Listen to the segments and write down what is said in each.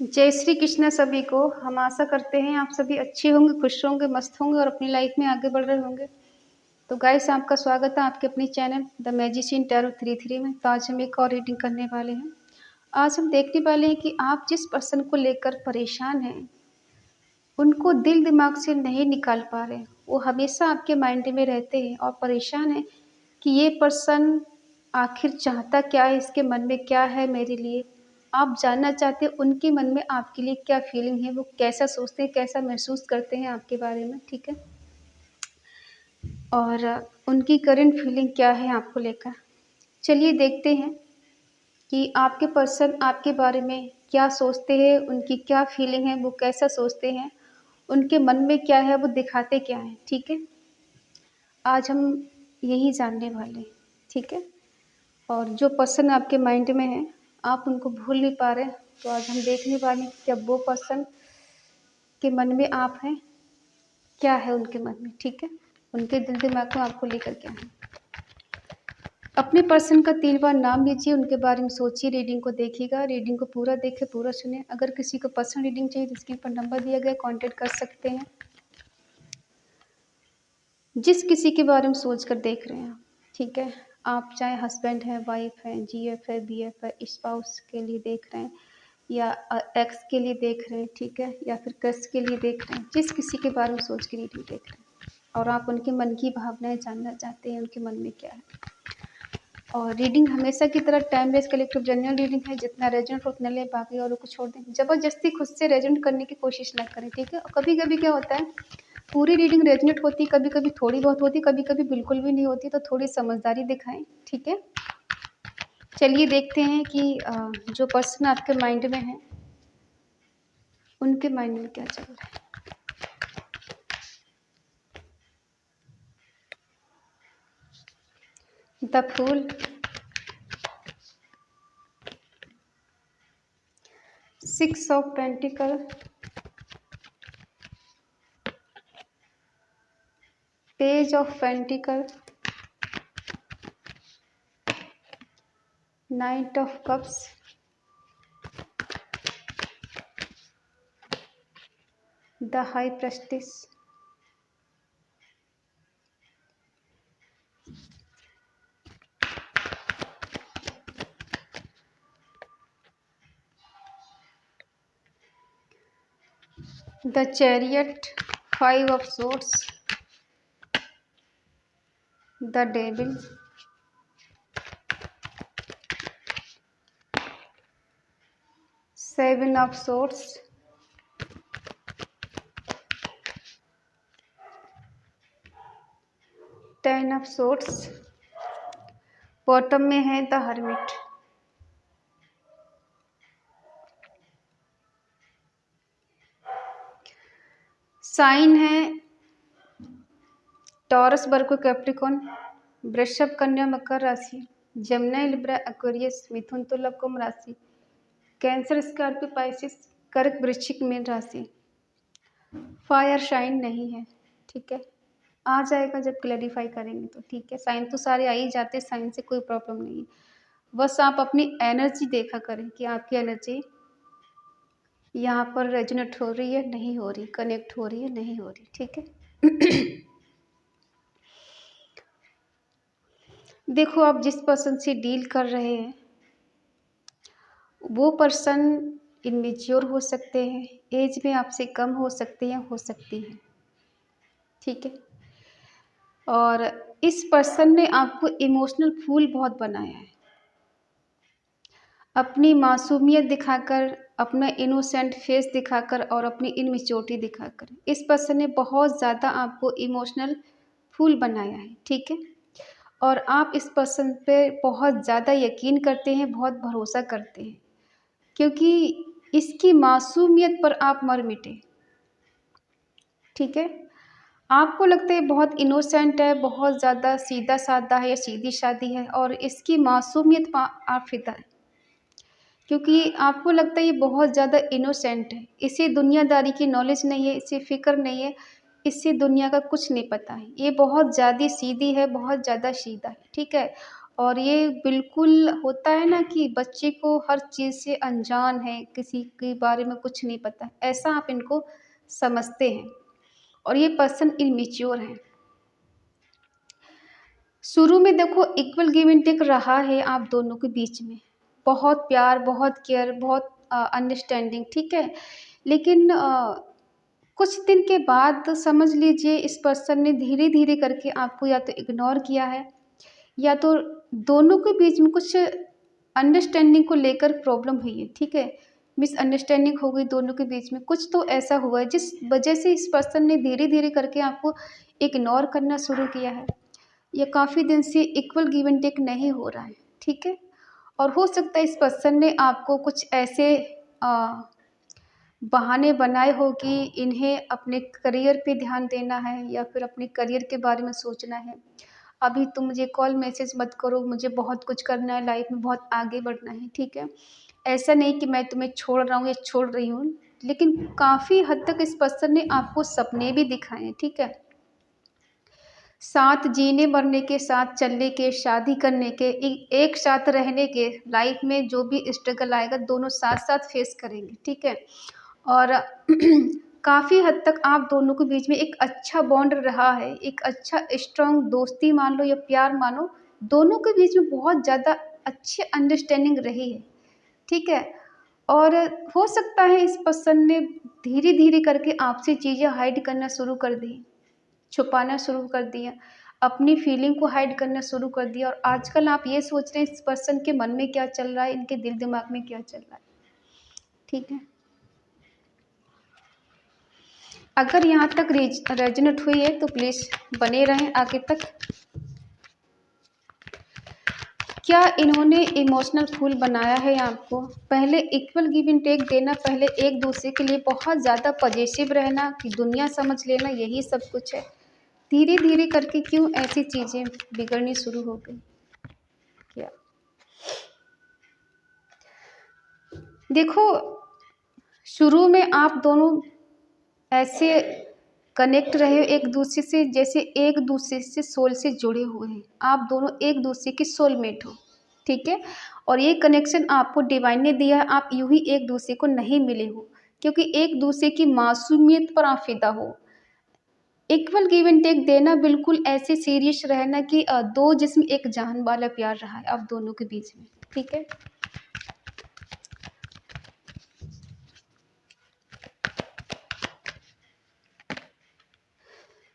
जय श्री कृष्ण सभी को। हम आशा करते हैं आप सभी अच्छे होंगे, खुश होंगे, मस्त होंगे और अपनी लाइफ में आगे बढ़ रहे होंगे। तो गाइस, आपका स्वागत है आपके अपने चैनल द मैजिशियन टैरो 33 में। तो आज हम एक और रीडिंग करने वाले हैं। आज हम देखने वाले हैं कि आप जिस पर्सन को लेकर परेशान हैं, उनको दिल दिमाग से नहीं निकाल पा रहे। वो हमेशा आपके माइंड में रहते हैं और परेशान है कि ये पर्सन आखिर चाहता क्या है, इसके मन में क्या है मेरे लिए। आप जानना चाहते हैं उनके मन में आपके लिए क्या फीलिंग है, वो कैसा सोचते हैं, कैसा महसूस करते हैं आपके बारे में, ठीक है। और उनकी करंट फीलिंग क्या है आपको लेकर। चलिए देखते हैं कि आपके पर्सन आपके बारे में क्या सोचते हैं, उनकी क्या फीलिंग है, वो कैसा सोचते हैं, उनके मन में क्या है, वो दिखाते क्या है, ठीक है। आज हम यही जानने वाले हैं, ठीक है। और जो पर्सन आपके माइंड में है, आप उनको भूल नहीं पा रहे, तो आज हम देखने वाले हैं कि अब वो पर्सन के मन में आप हैं, क्या है उनके मन में, ठीक है। उनके दिल दिमाग में आपको लेकर क्या है। अपने पर्सन का 3 बार नाम लीजिए, उनके बारे में सोचिए, रीडिंग को देखिएगा। रीडिंग को पूरा देखें, पूरा सुने। अगर किसी को पर्सनल रीडिंग चाहिए तो स्क्रीन पर नंबर दिया गया, कांटेक्ट कर सकते हैं। जिस किसी के बारे में सोच कर देख रहे हैं आप, ठीक है। आप चाहे हस्बैंड है, वाइफ है, जीएफ है, बीएफ है, स्पाउस के लिए देख रहे हैं या एक्स के लिए देख रहे हैं, ठीक है, या फिर क्रश के लिए देख रहे हैं। जिस किसी के बारे में सोच के रीडिंग देख रहे हैं और आप उनके मन की भावनाएं जानना चाहते हैं, उनके मन में क्या है। और रीडिंग हमेशा की तरह time waste collective general reading है। जितना रेजेंट उतना ले, बाकी औरों को छोड़ दें। ज़बरदस्ती खुद से रेजेंट करने की कोशिश ना करें, ठीक है। और कभी कभी क्या होता है, पूरी रीडिंग रेजोनेट होती, कभी कभी थोड़ी बहुत होती, कभी कभी बिल्कुल भी नहीं होती। तो थोड़ी समझदारी दिखाएं, ठीक है। चलिए देखते हैं कि जो पर्सन आपके माइंड में है, उनके माइंड में क्या चल रहा है। The fool, 6 of pentacle, page of pentacle, knight of cups, the high priestess, the chariot, 5 of swords, the devil, 7 of swords, 10 of swords. Bottom में है द हर्मिट। साइन है टॉरस, वर्गो, कैप्रिकॉन, वृषभ, कन्या, मकर राशि, जमुना, लिब्रा, एक्वेरियस, मिथुन, तुला, कुंभ राशि, cancer, Scorpio, Pisces, कर्क, वृश्चिक, मीन राशि। फायर साइन नहीं है, ठीक है। आ जाएगा जब क्लैरिफाई करेंगे तो, ठीक है। साइन तो सारे आ ही जाते, साइन से कोई प्रॉब्लम नहीं है। बस आप अपनी एनर्जी देखा करें कि आपकी एनर्जी यहाँ पर रेजोनेट हो रही है, नहीं हो रही, कनेक्ट हो रही है, नहीं हो रही, ठीक है। देखो, आप जिस पर्सन से डील कर रहे हैं, वो पर्सन इमेच्योर हो सकते हैं, एज में आपसे कम हो सकते हैं, हो सकती हैं, ठीक है। और इस पर्सन ने आपको इमोशनल फूल बहुत बनाया है, अपनी मासूमियत दिखाकर, अपना इनोसेंट फेस दिखाकर और अपनी इनमेच्योरिटी दिखाकर। इस पर्सन ने बहुत ज़्यादा आपको इमोशनल फूल बनाया है, ठीक है। और आप इस पर्सन पे बहुत ज़्यादा यकीन करते हैं, बहुत भरोसा करते हैं, क्योंकि इसकी मासूमियत पर आप मर मिटे, ठीक है। आपको लगता है बहुत इनोसेंट है, बहुत ज़्यादा सीधा साधा है या सीधी सादी है, और इसकी मासूमियत पर आप फिदा है, क्योंकि आपको लगता है ये बहुत ज़्यादा इनोसेंट है, इसे दुनियादारी की नॉलेज नहीं है, इसे फ़िक्र नहीं है, इससे दुनिया का कुछ नहीं पता है, ये बहुत ज़्यादा सीधी है, बहुत ज़्यादा सीधा है, ठीक है। और ये बिल्कुल होता है ना कि बच्चे को हर चीज़ से अनजान है, किसी के बारे में कुछ नहीं पता, ऐसा आप इनको समझते हैं और ये पर्सन इमैच्योर हैं। शुरू में देखो इक्वल गिव एंड टेक रहा है आप दोनों के बीच में, बहुत प्यार, बहुत केयर, बहुत अंडरस्टैंडिंग, ठीक है। लेकिन कुछ दिन के बाद समझ लीजिए इस पर्सन ने धीरे धीरे करके आपको या तो इग्नोर किया है, या तो दोनों के बीच में कुछ अंडरस्टैंडिंग को लेकर प्रॉब्लम हुई है, ठीक है। मिसअंडरस्टैंडिंग हो गई दोनों के बीच में, कुछ तो ऐसा हुआ है जिस वजह से इस पर्सन ने धीरे धीरे करके आपको इग्नोर करना शुरू किया है, या काफ़ी दिन से इक्वल गिव एंड टेक नहीं हो रहा है, ठीक है। और हो सकता है इस पर्सन ने आपको कुछ ऐसे बहाने बनाए हो कि इन्हें अपने करियर पे ध्यान देना है या फिर अपने करियर के बारे में सोचना है। अभी तुम मुझे कॉल मैसेज मत करो, मुझे बहुत कुछ करना है, लाइफ में बहुत आगे बढ़ना है, ठीक है। ऐसा नहीं कि मैं तुम्हें छोड़ रहा हूँ या छोड़ रही हूँ, लेकिन काफ़ी हद तक इस पर्सन ने आपको सपने भी दिखाए हैं, ठीक है। साथ जीने मरने के, साथ चलने के, शादी करने के, एक साथ रहने के, लाइफ में जो भी स्ट्रगल आएगा दोनों साथ साथ फेस करेंगे, ठीक है। और काफ़ी हद तक आप दोनों के बीच में एक अच्छा बॉन्ड रहा है, एक अच्छा स्ट्रॉन्ग दोस्ती मान लो या प्यार मानो, दोनों के बीच में बहुत ज़्यादा अच्छी अंडरस्टैंडिंग रही है, ठीक है। और हो सकता है इस पर्सन ने धीरे धीरे करके आपसे चीज़ें हाइड करना शुरू कर दी, छुपाना शुरू कर दिया, अपनी फीलिंग को हाइड करना शुरू कर दिया, और आजकल आप ये सोच रहे हैं इस पर्सन के मन में क्या चल रहा है, इनके दिल दिमाग में क्या चल रहा है, ठीक है। अगर यहाँ तक रेजोनेट हुई है तो प्लीज़ बने रहें आगे तक। क्या इन्होंने इमोशनल फूल बनाया है आपको? पहले इक्वल गिव एंड टेक देना, पहले एक दूसरे के लिए बहुत ज़्यादा पॉजिटिव रहना कि दुनिया समझ लेना यही सब कुछ है। धीरे धीरे करके क्यों ऐसी चीज़ें बिगड़नी शुरू हो गई? क्या देखो, शुरू में आप दोनों ऐसे कनेक्ट रहे हो एक दूसरे से, जैसे एक दूसरे से सोल से जुड़े हुए हैं, आप दोनों एक दूसरे के सोलमेट हो, ठीक है। और ये कनेक्शन आपको डिवाइन ने दिया है, आप यूं ही एक दूसरे को नहीं मिले हो, क्योंकि एक दूसरे की मासूमियत पर आप फिदा हो। इक्वल गिव एंड टेक देना, बिल्कुल ऐसे सीरियस रहना कि दो जिस्म एक जान वाला प्यार रहा है आप दोनों के बीच में, ठीक है।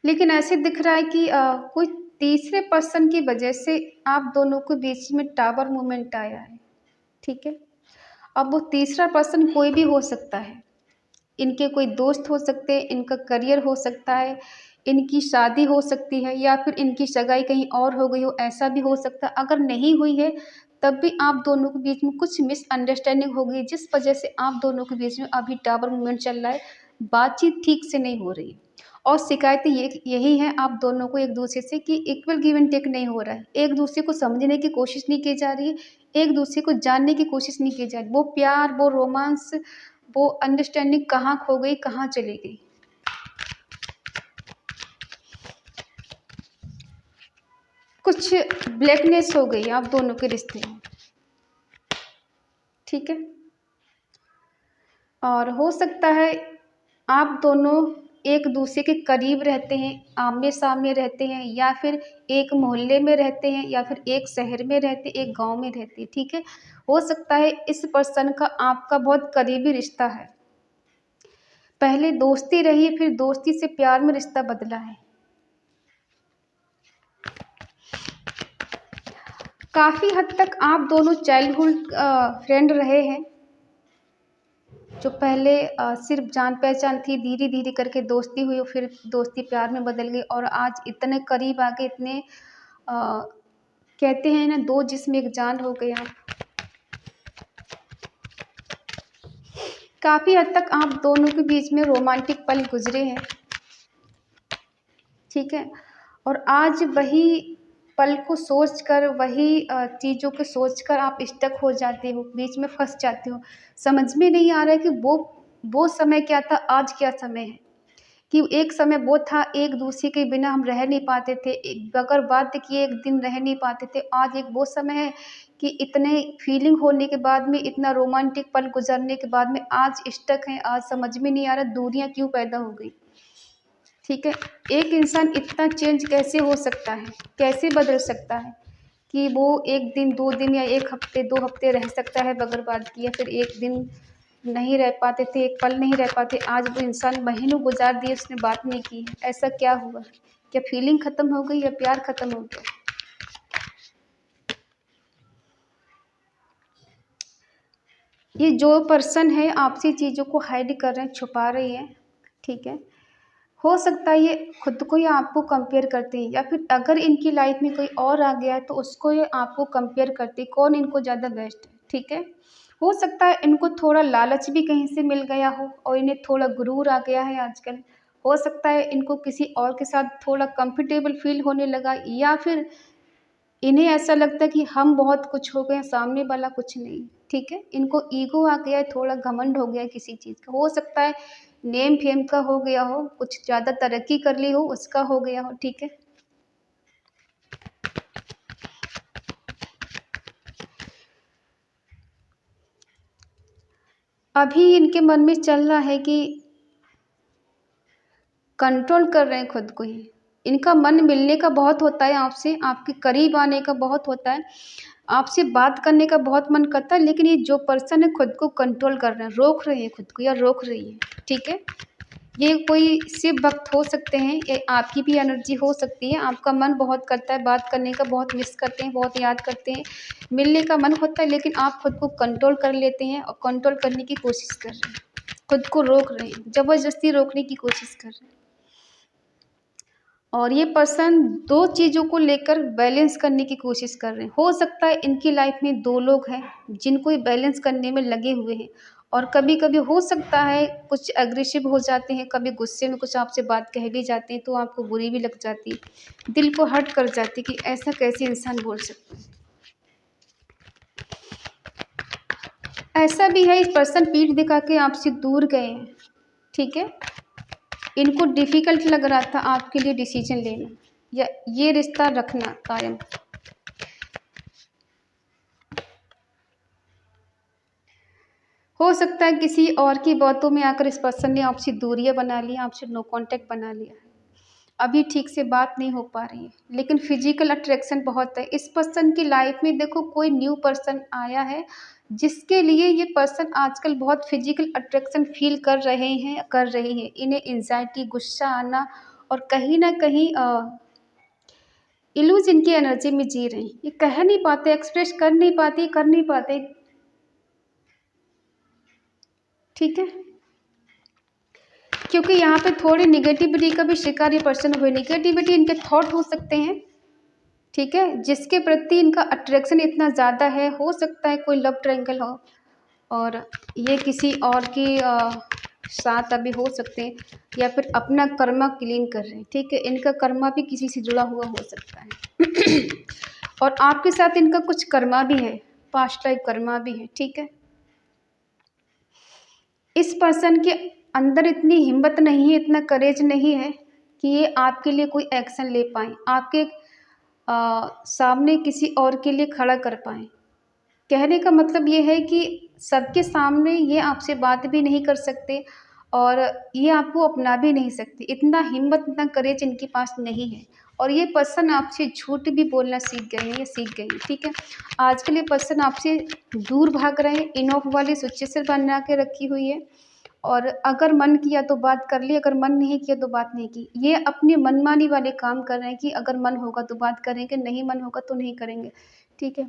लेकिन ऐसे दिख रहा है कि कोई तीसरे पर्सन की वजह से आप दोनों के बीच में टावर मूवमेंट आया है, ठीक है। अब वो तीसरा पर्सन कोई भी हो सकता है, इनके कोई दोस्त हो सकते हैं, इनका करियर हो सकता है, इनकी शादी हो सकती है, या फिर इनकी सगाई कहीं और हो गई हो, ऐसा भी हो सकता है। अगर नहीं हुई है तब भी आप दोनों के बीच में कुछ मिसअंडरस्टैंडिंग हो गई, जिस वजह से आप दोनों के बीच में अभी टावर मूवमेंट चल रहा है, बातचीत ठीक से नहीं हो रही है। और शिकायतें यही हैं आप दोनों को एक दूसरे से कि इक्वल गिव एंड टेक नहीं हो रहा है, एक दूसरे को समझने की कोशिश नहीं की जा रही है, एक दूसरे को जानने की कोशिश नहीं की जा रही। वो प्यार, वो रोमांस, वो अंडरस्टैंडिंग कहाँ खो गई, कहाँ चली गई? कुछ ब्लैकनेस हो गई आप दोनों के रिश्ते में, ठीक है। और हो सकता है आप दोनों एक दूसरे के करीब रहते हैं, आमने सामने रहते हैं, या फिर एक मोहल्ले में रहते हैं, या फिर एक शहर में रहते, एक गांव में रहते हैं, ठीक है। हो सकता है इस पर्सन का आपका बहुत करीबी रिश्ता है, पहले दोस्ती रही, फिर दोस्ती से प्यार में रिश्ता बदला है। काफ़ी हद तक आप दोनों चाइल्डहुड फ्रेंड रहे हैं, जो पहले सिर्फ जान पहचान थी, धीरे धीरे करके दोस्ती हुई, फिर दोस्ती प्यार में बदल गई, और आज इतने करीब आ गए, इतने कहते हैं ना, दो जिस्म एक जान हो गए आप। काफ़ी हद तक आप दोनों के बीच में रोमांटिक पल गुजरे हैं, ठीक है। और आज वही पल को सोचकर, वही चीज़ों को सोचकर आप स्टक हो जाते हो, बीच में फंस जाते हो, समझ में नहीं आ रहा है कि वो समय क्या था, आज क्या समय है। कि एक समय वो था, एक दूसरे के बिना हम रह नहीं पाते थे, बगैर बात किए एक दिन रह नहीं पाते थे। आज एक वो समय है कि इतने फीलिंग होने के बाद में, इतना रोमांटिक पल गुजरने के बाद में आज स्टक हैं, आज समझ में नहीं आ रहा दूरियां क्यों पैदा हो गई। ठीक है, एक इंसान इतना चेंज कैसे हो सकता है, कैसे बदल सकता है कि वो एक दिन, 2 दिन या 1 हफ्ते, 2 हफ्ते रह सकता है बगैर बात किए, फिर 1 दिन नहीं रह पाते थे, 1 पल नहीं रह पाते, आज वो इंसान महीनों गुजार दिए उसने बात नहीं की है। ऐसा क्या हुआ? क्या फीलिंग खत्म हो गई या प्यार खत्म हो गया? ये जो पर्सन है आपसी चीज़ों को हाइड कर रहे हैं, छुपा रही है, ठीक है? हो सकता है ये खुद को या आपको कंपेयर करते हैं, या फिर अगर इनकी लाइफ में कोई और आ गया है तो उसको ये आपको कंपेयर करते हैं, कौन इनको ज़्यादा बेस्ट है, ठीक है? हो सकता है इनको थोड़ा लालच भी कहीं से मिल गया हो और इन्हें थोड़ा गुरूर आ गया है आजकल। हो सकता है इनको किसी और के साथ थोड़ा कंफर्टेबल फील होने लगा, या फिर इन्हें ऐसा लगता है कि हम बहुत कुछ हो गए हैं, सामने वाला कुछ नहीं, ठीक है? इनको ईगो आ गया है, थोड़ा घमंड हो गया है किसी चीज़ का। हो सकता है नेम फेम का हो गया हो, कुछ ज़्यादा तरक्की कर ली हो, उसका हो गया हो, ठीक है? अभी इनके मन में चल रहा है कि कंट्रोल कर रहे हैं खुद को ही। इनका मन मिलने का बहुत होता है आपसे, आपके करीब आने का बहुत होता है, आपसे बात करने का बहुत मन करता है, लेकिन ये जो पर्सन है खुद को कंट्रोल कर रहे हैं, रोक रहे हैं खुद को या रोक रही है, ठीक है? ये कोई शिव भक्त हो सकते हैं, ये आपकी भी एनर्जी हो सकती है, आपका मन बहुत करता है बात करने का, बहुत मिस करते हैं, बहुत याद करते हैं, मिलने का मन होता है, लेकिन आप खुद को कंट्रोल कर लेते हैं और कंट्रोल करने की कोशिश कर रहे हैं, खुद को रोक रहे हैं, ज़बरदस्ती रोकने की कोशिश कर रहे हैं। और ये पर्सन 2 चीज़ों को लेकर बैलेंस करने की कोशिश कर रहे हैं। हो सकता है इनकी लाइफ में 2 लोग हैं जिनको ये बैलेंस करने में लगे हुए हैं, और कभी-कभी हो सकता है कुछ एग्रेसिव हो जाते हैं, कभी गुस्से में कुछ आपसे बात कह भी जाते हैं तो आपको बुरी भी लग जाती है। दिल को हर्ट कर जाती है कि ऐसा कैसे इंसान बोल सकता है। ऐसा भी है, इस पर्सन पीठ दिखा के आपसे दूर गए हैं, ठीक है? इनको डिफ़िकल्ट लग रहा था आपके लिए डिसीज़न लेना या ये रिश्ता रखना कायम। हो सकता है किसी और की बातों में आकर इस पर्सन ने आपसे दूरियां बना ली, आपसे नो कांटेक्ट बना लिया है। अभी ठीक से बात नहीं हो पा रही है, लेकिन फिजिकल अट्रैक्शन बहुत है इस पर्सन की लाइफ में। देखो कोई न्यू पर्सन आया है जिसके लिए ये पर्सन आजकल बहुत फिजिकल अट्रैक्शन फील कर रहे हैं, कर रही है। इन्हें एंजाइटी, गुस्सा आना और कहीं ना कहीं इल्यूज इनकी एनर्जी में जी रहे हैं। ये कह नहीं पाते, एक्सप्रेस कर नहीं पाते, कर नहीं पाते, ठीक है? क्योंकि यहाँ पे थोड़ी निगेटिविटी का भी शिकार ये पर्सन हुए। निगेटिविटी इनके थॉट हो सकते हैं, ठीक है, जिसके प्रति इनका अट्रैक्शन इतना ज़्यादा है। हो सकता है कोई लव ट्रायंगल हो और ये किसी और की साथ अभी हो सकते हैं, या फिर अपना कर्मा क्लीन कर रहे हैं, ठीक है? इनका कर्मा भी किसी से जुड़ा हुआ हो सकता है और आपके साथ इनका कुछ कर्मा भी है, पास्ट लाइफ कर्मा भी है, ठीक है? इस पर्सन के अंदर इतनी हिम्मत नहीं है, इतना करेज नहीं है कि ये आपके लिए कोई एक्शन ले पाएँ, आपके सामने किसी और के लिए खड़ा कर पाएँ। कहने का मतलब ये है कि सबके सामने ये आपसे बात भी नहीं कर सकते और ये आपको अपना भी नहीं सकते। इतना हिम्मत, इतना करेज इनके पास नहीं है और ये पर्सन आपसे झूठ भी बोलना सीख गए हैं, ये सीख गए हैं, ठीक है? आजकल ये पर्सन आपसे दूर भाग रहे हैं, इन ऑफ वाली सिचुएशन बना के रखी हुई है और अगर मन किया तो बात कर ली, अगर मन नहीं किया तो बात नहीं की। ये अपनी मनमानी वाले काम कर रहे हैं कि अगर मन होगा तो बात करेंगे, नहीं मन होगा तो नहीं करेंगे, ठीक है?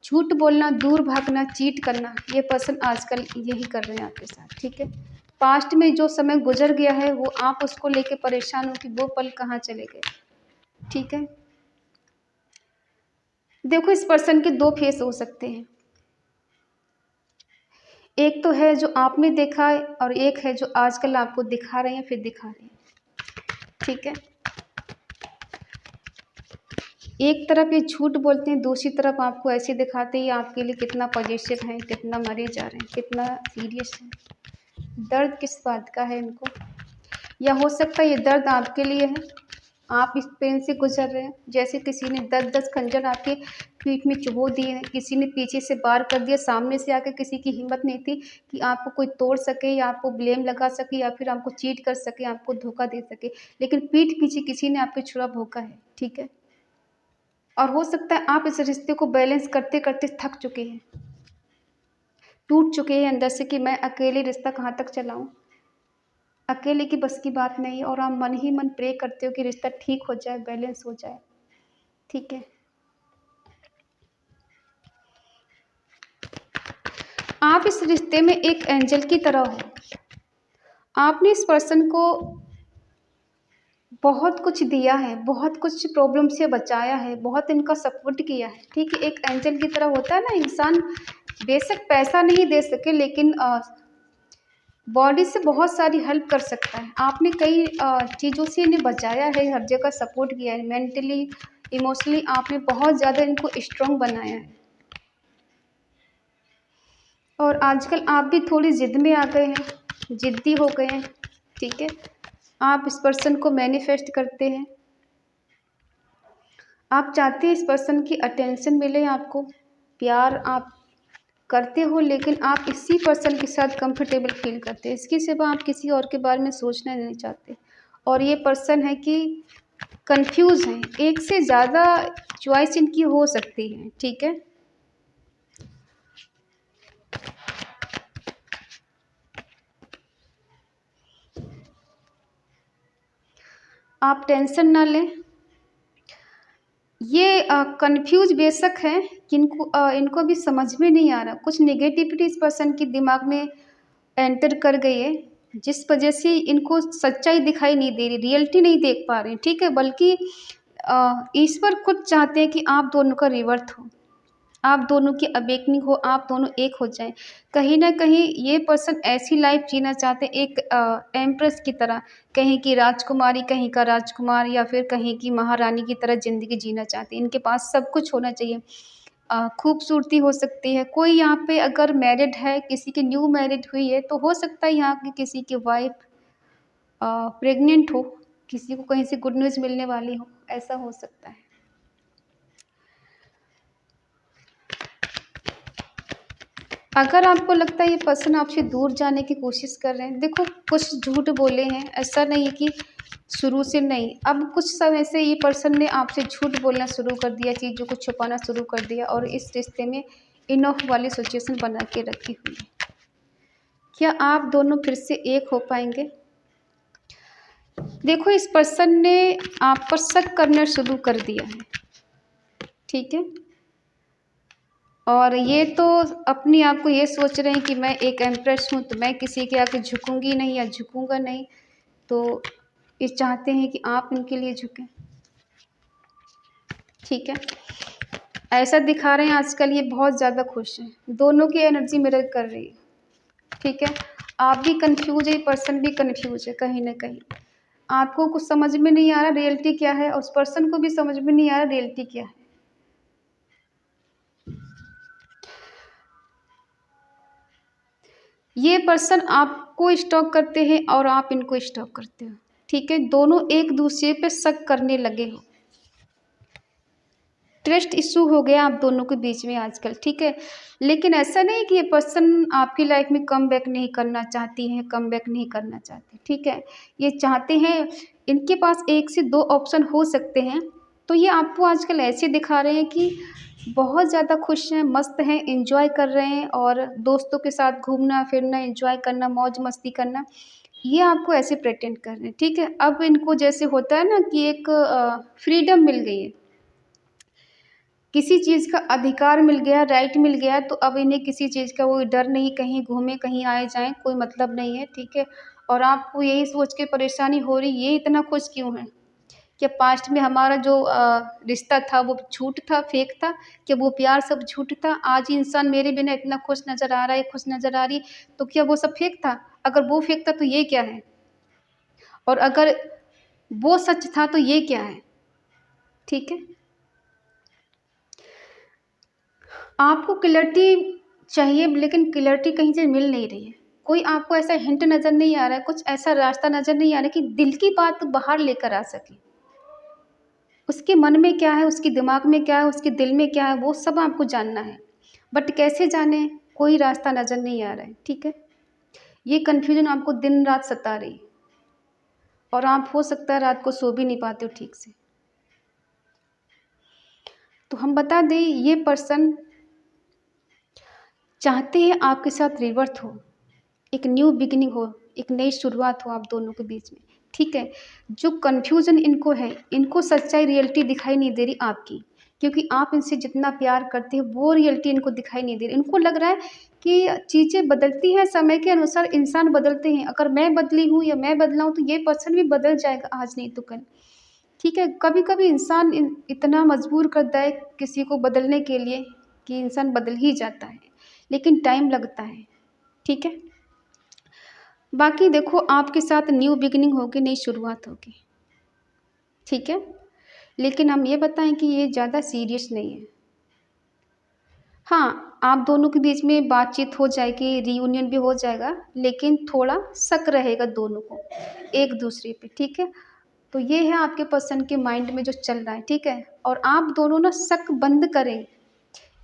झूठ बोलना, दूर भागना, चीट करना, ये पर्सन आजकल यही कर रहे हैं आपके साथ, ठीक है? पास्ट में जो समय गुजर गया है वो आप उसको लेके परेशान हो कि वो पल कहाँ चले गए, ठीक है? देखो इस पर्सन के 2 फेस हो सकते हैं। एक तो है जो आपने देखा है और एक है जो आजकल आपको दिखा रहे हैं, फिर दिखा रहे हैं, ठीक है? एक तरफ ये झूठ बोलते हैं, दूसरी तरफ आपको ऐसे दिखाते हैं ये आपके लिए कितना पॉजिटिव है, कितना मरे जा रहे हैं, कितना सीरियस है। दर्द किस बात का है इनको? या हो सकता है ये दर्द आपके लिए है, आप इस पेन से गुजर रहे हैं। जैसे किसी ने 10-10 खंजर आपके पीठ में चुभो दिए हैं, किसी ने पीछे से वार कर दिया, सामने से आकर किसी की हिम्मत नहीं थी कि आपको कोई तोड़ सके या आपको ब्लेम लगा सके या फिर आपको चीट कर सके, आपको धोखा दे सके। लेकिन पीठ पीछे किसी ने आपके छुरा भोंका है, ठीक है? और हो सकता है आप इस रिश्ते को बैलेंस करते-करते थक चुके हैं, टूट चुके हैं अंदर से कि मैं अकेले रिश्ता कहाँ तक चलाऊँ। अकेले की बस की बात नहीं है और आप मन ही मन प्रे करते हो कि रिश्ता ठीक हो जाए, बैलेंस हो जाए, ठीक है? आप इस रिश्ते में एक एंजल की तरह हो। आपने इस पर्सन को बहुत कुछ दिया है, बहुत कुछ प्रॉब्लम से बचाया है, बहुत इनका सपोर्ट किया है, ठीक है? एक एंजल की तरह होता है ना, इंसान बेशक पैसा नहीं दे सके लेकिन बॉडी से बहुत सारी हेल्प कर सकता है। आपने कई चीज़ों से इन्हें बचाया है, हर जगह सपोर्ट किया है, मेंटली, इमोशनली आपने बहुत ज़्यादा इनको स्ट्रॉन्ग बनाया है। और आजकल आप भी थोड़ी ज़िद में आ गए हैं, ज़िद्दी हो गए हैं, ठीक है? आप इस पर्सन को मैनिफेस्ट करते हैं। आप चाहते हैं इस पर्सन की अटेंशन मिले आपको, प्यार आप करते हो लेकिन आप इसी पर्सन के साथ कंफर्टेबल फ़ील करते हैं। इसके सिवा आप किसी और के बारे में सोचना नहीं चाहते। और ये पर्सन है कि कन्फ्यूज़ हैं, एक से ज़्यादा चॉइस इनकी हो सकती है, ठीक है? आप टेंशन ना लें। ये कन्फ्यूज़ बेशक हैं कि इनको भी समझ में नहीं आ रहा। कुछ नेगेटिविटी इस पर्सन के दिमाग में एंटर कर गई है, जिस वजह से इनको सच्चाई दिखाई नहीं दे रही, रियलिटी नहीं देख पा रहे हैं, ठीक है? बल्कि ईश्वर खुद चाहते हैं कि आप दोनों का रिवर्थ हो, आप दोनों की अवेकनिंग हो, आप दोनों एक हो जाएँ। कहीं न कहीं ये पर्सन ऐसी लाइफ़ जीना चाहते हैं एक एम्प्रेस की तरह, कहीं की राजकुमारी, कहीं का राजकुमार या फिर कहीं की महारानी की तरह ज़िंदगी जीना चाहते हैं। इनके पास सब कुछ होना चाहिए। खूबसूरती हो सकती है, कोई यहाँ पे अगर मैरिड है, किसी की न्यू मैरिड हुई है, तो हो सकता है यहाँ की किसी की वाइफ़ प्रेग्नेंट हो, किसी को कहीं से गुड न्यूज़ मिलने वाली हो, ऐसा हो सकता है। अगर आपको लगता है ये पर्सन आपसे दूर जाने की कोशिश कर रहे हैं, देखो कुछ झूठ बोले हैं, ऐसा नहीं है कि शुरू से नहीं। अब कुछ समय से ये पर्सन ने आपसे झूठ बोलना शुरू कर दिया, चीज़ों को छुपाना शुरू कर दिया और इस रिश्ते में इन ऑफ वाली सिचुएशन बना के रखी हुई है। क्या आप दोनों फिर से एक हो पाएँगे? देखो इस पर्सन ने आप पर शक करना शुरू कर दिया है, ठीक है? और ये तो अपने आप को ये सोच रहे हैं कि मैं एक एम्प्रेस हूँ, तो मैं किसी के आगे झुकूँगी नहीं या झुकूँगा नहीं। तो ये चाहते हैं कि आप इनके लिए झुकें, ठीक है? ऐसा दिखा रहे हैं आजकल ये बहुत ज़्यादा खुश हैं, दोनों की एनर्जी मिरर कर रही है, ठीक है? आप भी कन्फ्यूज़ है, ये पर्सन भी कन्फ्यूज़ है कहीं न कहीं। आपको कुछ समझ में नहीं आ रहा रियलिटी क्या है और उस पर्सन को भी समझ में नहीं आ रहा रियलिटी क्या है। ये पर्सन आपको स्टॉक करते हैं और आप इनको स्टॉक करते हो, ठीक है? दोनों एक-दूसरे पे शक करने लगे हो। ट्रस्ट इश्यू हो गया आप दोनों के बीच में आजकल, ठीक है? लेकिन ऐसा नहीं कि ये पर्सन आपकी लाइफ़ में कमबैक नहीं करना चाहती हैं, कमबैक नहीं करना चाहते, ठीक है? ये चाहते हैं, इनके पास 1 से 2 ऑप्शन हो सकते हैं, तो ये आपको आजकल ऐसे दिखा रहे हैं कि बहुत ज़्यादा खुश हैं, मस्त हैं, एन्जॉय कर रहे हैं और दोस्तों के साथ घूमना-फिरना, एन्जॉय करना, मौज-मस्ती करना, ये आपको ऐसे प्रिटेंड कर रहे हैं, ठीक है? अब इनको जैसे होता है ना कि एक फ्रीडम मिल गई है। किसी चीज़ का अधिकार मिल गया, राइट मिल गया, तो अब इन्हें किसी चीज़ का वो डर नहीं, कहीं घूमें, कहीं आए-जाएँ, कोई मतलब नहीं है, ठीक है? और आपको यही सोच के परेशानी हो रही, ये इतना खुश क्यों हैं? क्या पास्ट में हमारा जो रिश्ता था वो झूठ था, फेक था? क्या वो प्यार सब झूठ था? आज ये इंसान मेरे बिना इतना खुश नज़र आ रहा है, खुश नज़र आ रही है, तो क्या वो सब फेक था? अगर वो फेक था तो ये क्या है? और अगर वो सच था तो ये क्या है? ठीक है? आपको क्लैरिटी चाहिए लेकिन क्लैरिटी कहीं से मिल नहीं रही है, कोई आपको ऐसा हिंट नज़र नहीं आ रहा है, कुछ ऐसा रास्ता नज़र नहीं आ रहा है कि दिल की बात बाहर लेकर आ सके। उसके मन में क्या है, उसके दिमाग में क्या है, उसके दिल में क्या है, वो सब आपको जानना है। बट कैसे जानें, कोई रास्ता नज़र नहीं आ रहा है, ठीक है? ये कन्फ्यूज़न आपको दिन-रात सता रही है और आप हो सकता है रात को सो भी नहीं पाते हो ठीक से। तो हम बता दें, ये पर्सन चाहते हैं आपके साथ रिवर्स हो, एक न्यू बिगिनिंग हो, एक नई शुरुआत हो आप दोनों के बीच में, ठीक है? जो कन्फ्यूज़न इनको है, इनको सच्चाई रियलिटी दिखाई नहीं दे रही आपकी, क्योंकि आप इनसे जितना प्यार करते हैं वो रियलिटी इनको दिखाई नहीं दे रही। इनको लग रहा है कि चीज़ें बदलती हैं, समय के अनुसार इंसान बदलते हैं, अगर मैं बदली हूँ या मैं बदला हूँ तो ये पर्सन भी बदल जाएगा आज नहीं तो कल, ठीक है? कभी-कभी इंसान इतना मजबूर करता है किसी को बदलने के लिए कि इंसान बदल ही जाता है, लेकिन टाइम लगता है, ठीक है? बाकी देखो, आपके साथ न्यू बिगिनिंग होगी, नई शुरुआत होगी, ठीक है? लेकिन हम ये बताएँ कि ये ज़्यादा सीरियस नहीं है। हाँ, आप दोनों के बीच में बातचीत हो जाएगी, रियूनियन भी हो जाएगा, लेकिन थोड़ा शक रहेगा दोनों को, एक-दूसरे पे, ठीक है? तो ये है आपके पर्सन के माइंड में जो चल रहा है, ठीक है? और आप दोनों ना शक बंद करें,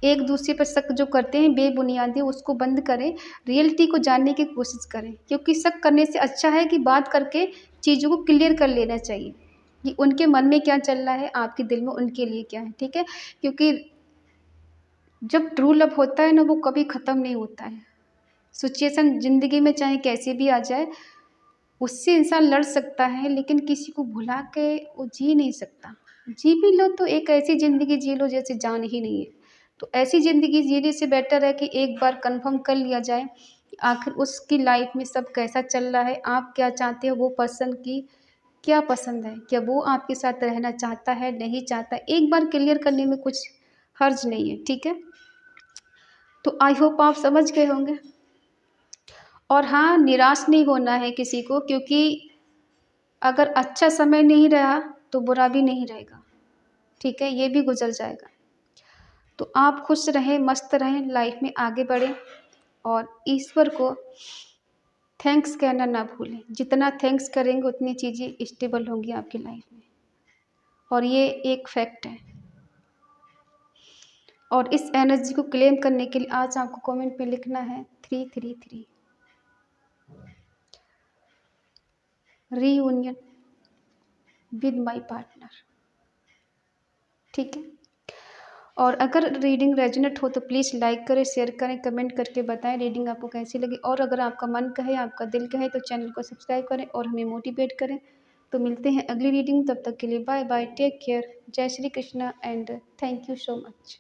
एक-दूसरे पर शक जो करते हैं बेबुनियादी, उसको बंद करें, रियलिटी को जानने की कोशिश करें, क्योंकि शक करने से अच्छा है कि बात करके चीज़ों को क्लियर कर लेना चाहिए, कि उनके मन में क्या चल रहा है, आपके दिल में उनके लिए क्या है, ठीक है? क्योंकि जब ट्रू लव होता है ना, वो कभी ख़त्म नहीं होता है। सिचुएशन ज़िंदगी में चाहे कैसी भी आ जाए, उससे इंसान लड़ सकता है, लेकिन किसी को भुला के वो जी नहीं सकता। जी भी लो तो एक ऐसी ज़िंदगी जी लो जैसे जान ही नहीं है। तो ऐसी ज़िंदगी जीने से बेटर है कि एक बार कन्फर्म कर लिया जाए कि आखिर उसकी लाइफ़ में सब कैसा चल रहा है, आप क्या चाहते हो, वो पर्सन की क्या पसंद है, क्या वो आपके साथ रहना चाहता है, नहीं चाहता। एक बार क्लियर करने में कुछ हर्ज नहीं है, ठीक है? तो आई होप आप समझ गए होंगे। और हाँ, निराश नहीं होना है किसी को, क्योंकि अगर अच्छा समय नहीं रहा तो बुरा भी नहीं रहेगा, ठीक है? ये भी गुज़र जाएगा। तो आप खुश रहें, मस्त रहें, लाइफ़ में आगे बढ़ें और ईश्वर को थैंक्स कहना ना भूलें। जितना थैंक्स करेंगे उतनी चीज़ें स्टेबल होंगी आपकी लाइफ़ में, और ये एक फैक्ट है। और इस एनर्जी को क्लेम करने के लिए आज आपको कमेंट में लिखना है 333 रीयूनियन विद माय पार्टनर, ठीक है? और अगर रीडिंग रेजोनेट हो तो प्लीज़ लाइक करें, शेयर करें, कमेंट करके बताएं रीडिंग आपको कैसी लगी। और अगर आपका मन कहे, आपका दिल कहे तो चैनल को सब्सक्राइब करें और हमें मोटिवेट करें। तो मिलते हैं अगली रीडिंग, तब तक के लिए बाय बाय, टेक केयर, जय Shri Krishna and thank you so much.